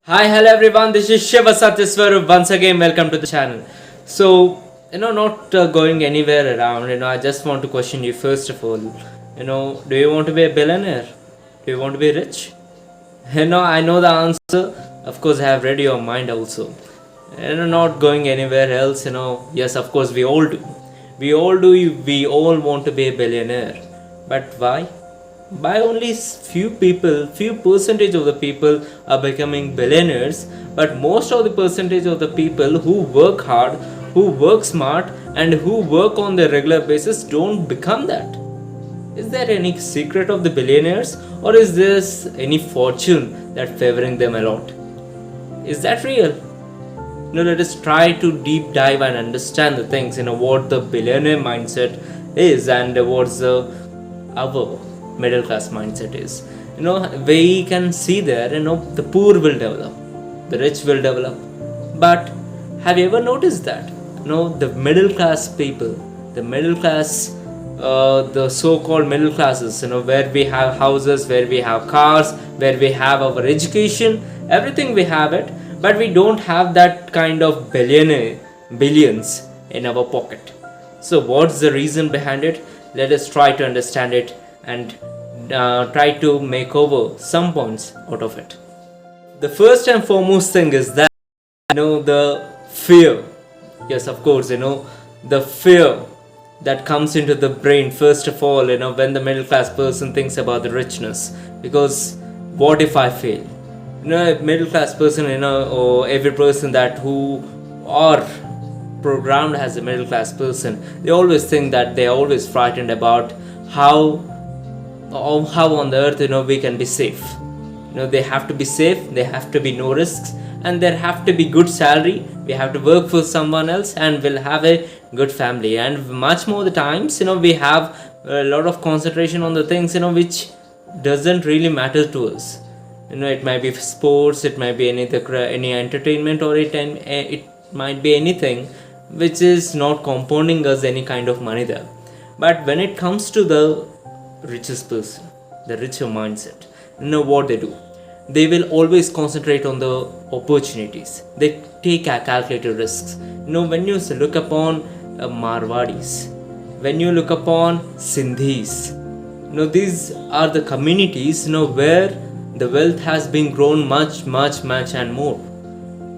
Hi, hello everyone. This is Shiva Satyeswar. Once again, welcome to the channel. So, not going anywhere around. I just want to question you first of all. Do you want to be a billionaire? Do you want to be rich? I know the answer. Of course, I have read your mind also. Not going anywhere else. Yes, of course, we all do. We all do. We all want to be a billionaire. But why? By only few percentage of the people are becoming billionaires, but most of the percentage of the people who work hard, who work smart, and who work on the regular basis don't become that. Is there any secret of the billionaires, or is this any fortune that favoring them a lot? Is that real? Let us try to deep dive and understand the things, what the billionaire mindset is and what's our middle class mindset is. We can see there, the poor will develop, the rich will develop. But have you ever noticed that? The middle class people, the middle class, the so-called middle classes, where we have houses, where we have cars, where we have our education, everything we have it, but we don't have that kind of billions in our pocket. So what's the reason behind it? Let us try to understand it and try to make over some points out of it. The first and foremost thing is that the fear. Yes, of course, the fear that comes into the brain first of all, when the middle class person thinks about the richness. Because what if I fail? A middle class person, or every person that who are programmed as a middle class person, they always think that they are always frightened about how on the earth we can be safe. They have to be safe, there have to be no risks, and there have to be good salary. We have to work for someone else and we'll have a good family, and much more the times we have a lot of concentration on the things which doesn't really matter to us. It might be sports, it might be any entertainment, or it might be anything which is not compounding us any kind of money there. But when it comes to the richest person, the richer mindset, what they do? They will always concentrate on the opportunities. They take calculated risks. When you look upon Marwadis, when you look upon Sindhis, these are the communities where the wealth has been grown much and more.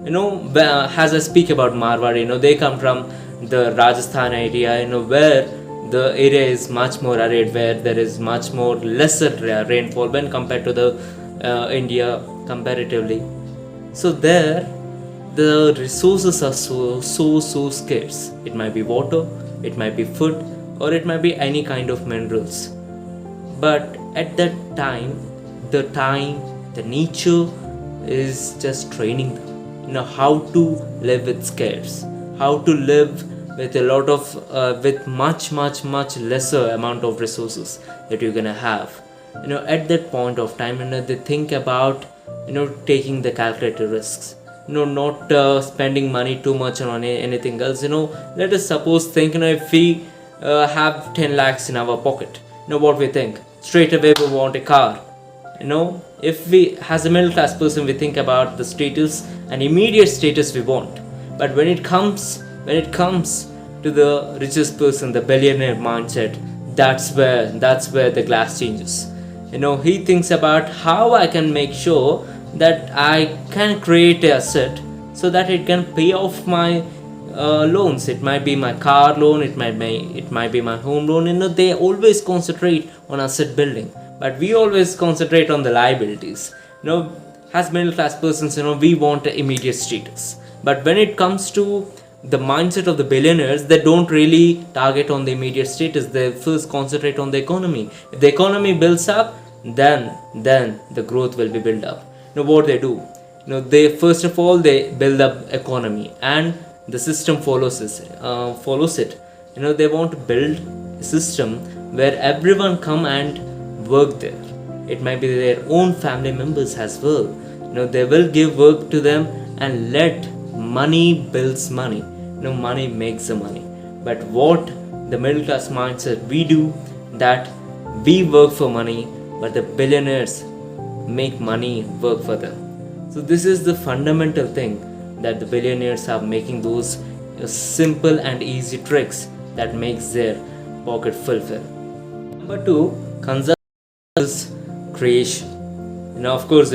As I speak about Marwadi, they come from the Rajasthan area, where the area is much more arid, where there is much more lesser rainfall when compared to the India comparatively. So there the resources are so scarce. It might be water, it might be food, or it might be any kind of minerals. But at that time, the nature is just training them, how to live with scarce, how to live with a lot of with much lesser amount of resources that you're gonna have. At that point of time, they think about taking the calculated risks, not spending money too much on anything else. Let us suppose think, if we have 10 lakhs in our pocket, what we think straight away, we want a car. If we, as a middle class person, we think about the status and immediate status we want. But when it comes to the richest person, the billionaire mindset, that's where the glass changes. He thinks about how I can make sure that I can create an asset so that it can pay off my loans. It might be my car loan, it might be my home loan. They always concentrate on asset building, but we always concentrate on the liabilities. As middle class persons, we want immediate status. But when it comes to the mindset of the billionaires, they don't really target on the immediate status. They first concentrate on the economy. If the economy builds up, then the growth will be built up. What they do? They first of all, they build up economy, and the system follows it. They want to build a system where everyone come and work there. It might be their own family members as well. They will give work to them and let money builds money. Money makes the money. But what the middle class mindset we do, that we work for money, but the billionaires make money work for them. So this is the fundamental thing, that the billionaires are making those simple and easy tricks that makes their pocket fulfill. Number two, consumption is creation. Of course,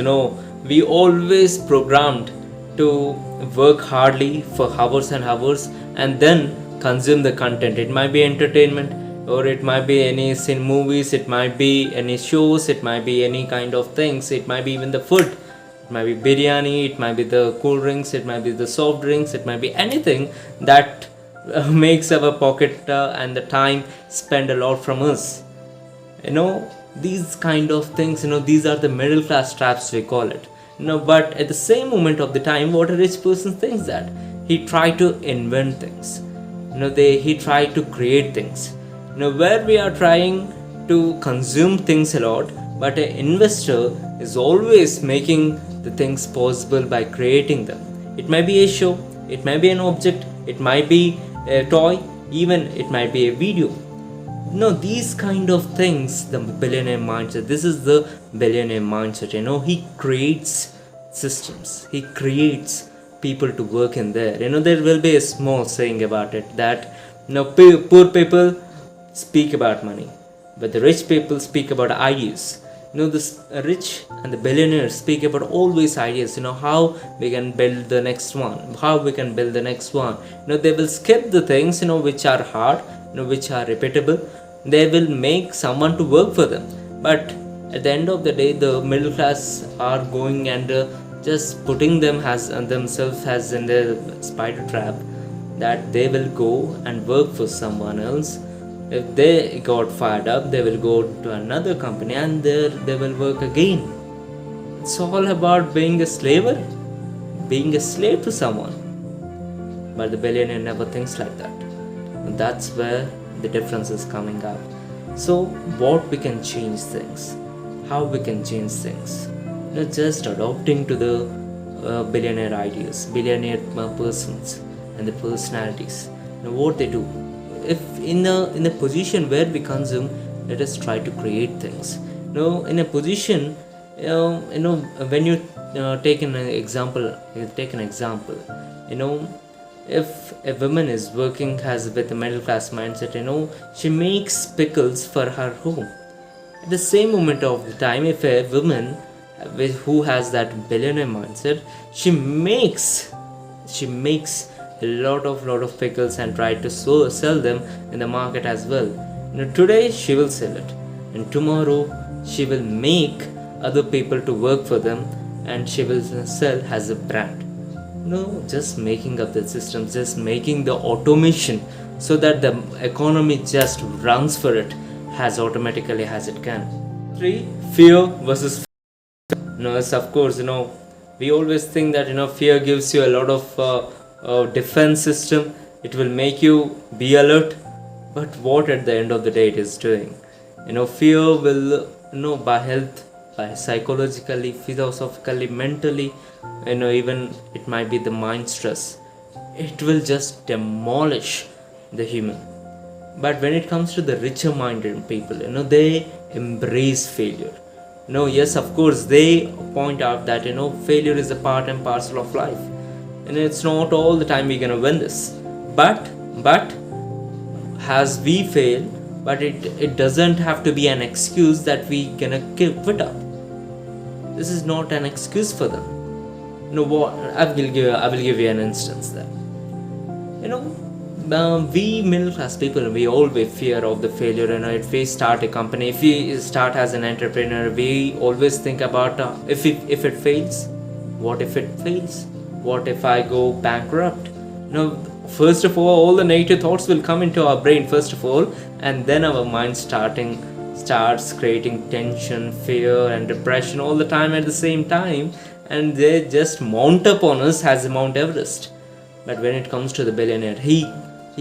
we always programmed to work hardly for hours and hours and then consume the content. It might be entertainment, or it might be any sin movies, it might be any shows, it might be any kind of things, it might be even the food, it might be biryani, it might be the cool drinks, it might be the soft drinks, it might be anything that makes our pocket and the time spend a lot from us. These kind of things, these are the middle class traps, we call it. But at the same moment of the time, what a rich person thinks, that he try to invent things, he try to create things. Where we are trying to consume things a lot, but an investor is always making the things possible by creating them. It might be a show, it might be an object, it might be a toy, even it might be a video. These kind of things, the billionaire mindset, this is the billionaire mindset. He creates systems, he creates people to work in there. There will be a small saying about it, that poor people speak about money, but the rich people speak about ideas. This rich and the billionaires speak about always ideas, how we can build the next one, how we can build the next one. They will skip the things, which are hard, which are repeatable. They will make someone to work for them. But at the end of the day, the middle class are going and just putting them themselves as in the spider trap, that they will go and work for someone else. If they got fired up, they will go to another company and there they will work again. It's all about being a slaver, being a slave to someone. But the billionaire never thinks like that. And that's where the difference is coming up. So what we can change things, how we can change things, not just adopting to the billionaire ideas, billionaire persons and the personalities. What they do, if in a position where we consume, let us try to create things. In a position, when you take an example, if a woman is working with a middle class mindset, she makes pickles for her home. At the same moment of the time, if a woman who has that billionaire mindset, she makes a lot of pickles and try to sell them in the market as well. Today she will sell it, and tomorrow she will make other people to work for them, and she will sell as a brand. Just making up the systems, just making the automation so that the economy just runs for it as automatically as it can. 3. Fear versus yes, of course, we always think that fear gives you a lot of defense system. It will make you be alert. But what at the end of the day it is doing? Fear will, by health, by psychologically, philosophically, mentally, even it might be the mind stress, it will just demolish the human. But when it comes to the richer minded people, they embrace failure. Yes, of course, they point out that failure is a part and parcel of life, and it's not all the time we're gonna win this. But as we fail, but it doesn't have to be an excuse that we gonna quit up. This is not an excuse for them. What I will give you an instance there. We middle class people, we always fear of the failure. If we start a company, if we start as an entrepreneur, we always think about if it fails, what if it fails, what if I go bankrupt. First of all the negative thoughts will come into our brain first of all, and then our mind starts creating tension, fear and depression all the time at the same time, and they just mount up on us as Mount Everest. But when it comes to the billionaire, he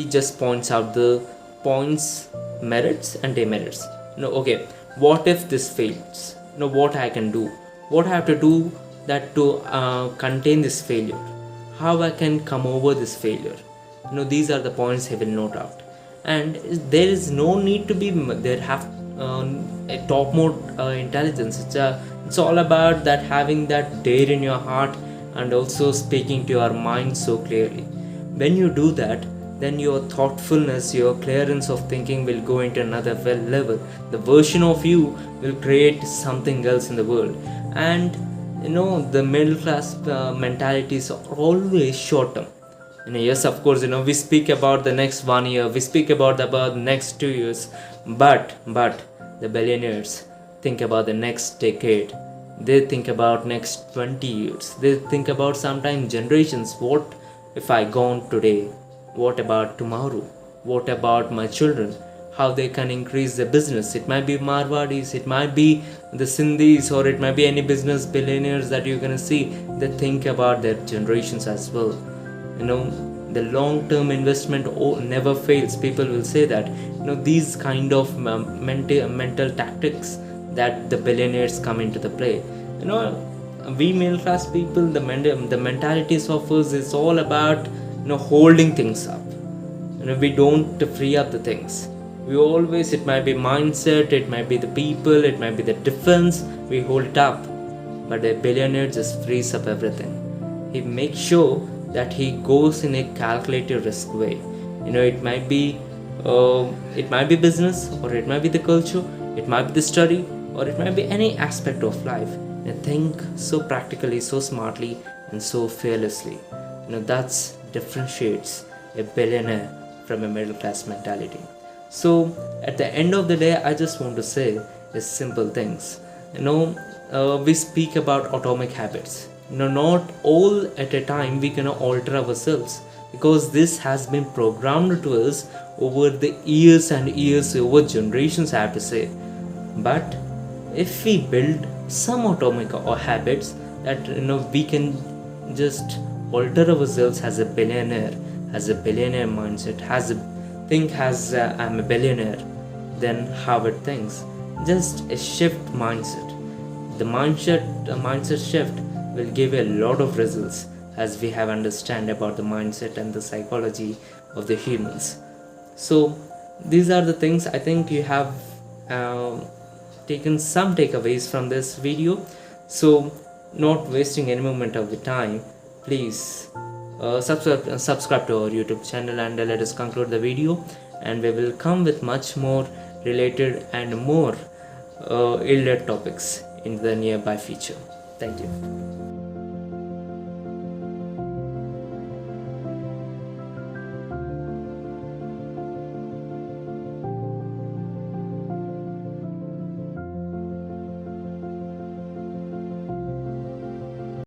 just points out the points, merits and demerits. Okay, what if this fails? What I can do, what I have to do that to contain this failure, how I can come over this failure. These are the points he will note out, and there is no need to be a top mode intelligence. It's all about that having that dare in your heart and also speaking to your mind so clearly. When you do that, then your thoughtfulness, your clearance of thinking will go into another level. The version of you will create something else in the world. And the middle class mentalities are always short term. Yes, of course, we speak about the next 1 year, we speak about the next 2 years, but the billionaires think about the next decade. They think about next 20 years. They think about sometimes generations. What if I gone today? What about tomorrow? What about my children? How they can increase their business? It might be Marwadis, it might be the Sindhis, or it might be any business billionaires that you're gonna see. They think about their generations as well. The long-term investment never fails. People will say that. These kind of mental tactics that the billionaires come into the play. We middle class people, the mentalities of us is all about holding things up. We don't free up the things. We always, it might be mindset, it might be the people, it might be the defense, we hold it up. But a billionaire just frees up everything. He makes sure that he goes in a calculated risk way. It might be business, or it might be the culture, it might be the study, or it might be any aspect of life. Think so practically, so smartly, and so fearlessly. That's differentiates a billionaire from a middle class mentality. So at the end of the day, I just want to say is simple things. We speak about atomic habits. Not all at a time we can alter ourselves, because this has been programmed to us over the years and years, over generations, I have to say. But if we build some atomic or habits that we can just alter ourselves as a billionaire, mindset, I'm a billionaire, then how it thinks, just a shift mindset. The mindset shift will give a lot of results, as we have understand about the mindset and the psychology of the humans. So these are the things I think you have taken some takeaways from this video. So not wasting any moment of the time, please subscribe to our YouTube channel, and let us conclude the video, and we will come with much more related and more yielded topics in the nearby future. Thank you.